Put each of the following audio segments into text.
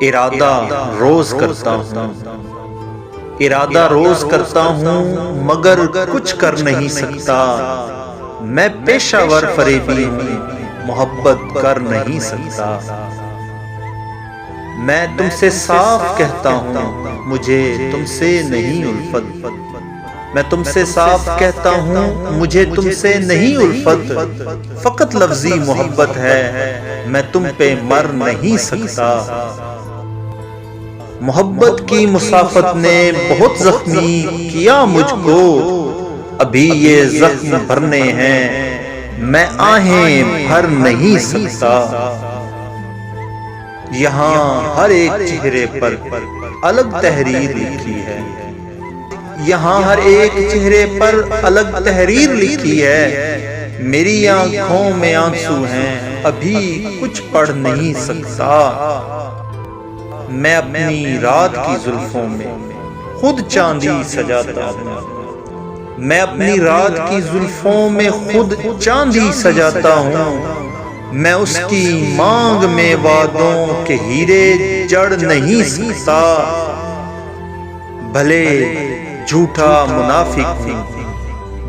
ارادہ روز کرتا ہوں، ارادہ روز کرتا ہوں مگر کچھ کر نہیں سکتا۔ میں پیشہ ور فریبی ہوں، محبت کر نہیں سکتا۔ میں تم سے صاف کہتا ہوں، مجھے تم سے نہیں الفت۔ میں تم سے صاف کہتا ہوں، مجھے تم سے نہیں الفت۔ فقط لفظی محبت ہے، میں تم پہ مر نہیں سکتا۔ محبت کی مسافت نے بہت زخمی کیا مجھ کو، ابھی یہ زخم بھرنے ہیں، میں آہیں بھر نہیں سکتا۔ یہاں ہر ایک چہرے پر الگ تحریر لکھی ہے، یہاں ہر ایک چہرے پر الگ تحریر لکھی ہے۔ میری آنکھوں میں آنسو ہیں، ابھی کچھ پڑھ نہیں سکتا۔ میں اپنی رات کی زلفوں میں خود چاندی سجاتا ہوں، میں اپنی رات کی زلفوں میں خود چاندی سجاتا ہوں۔ میں اس کی مانگ میں وعدوں کے ہیرے جڑ نہیں سکتا۔ بھلے جھوٹا منافق ہوں،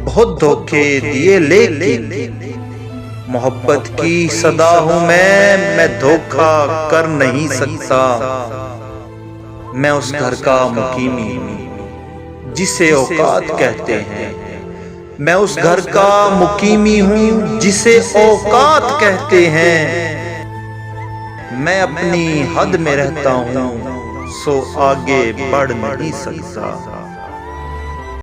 بہت دھوکے دیے لیکن محبت کی صدا ہوں میں دھوکا کر نہیں سکتا۔ میں اس گھر کا مقیمی ہوں جسے اوقات کہتے ہیں، میں اس گھر کا مقیمی ہوں جسے اوقات کہتے ہیں۔ میں اپنی حد میں رہتا ہوں، سو آگے بڑھ نہیں سکتا۔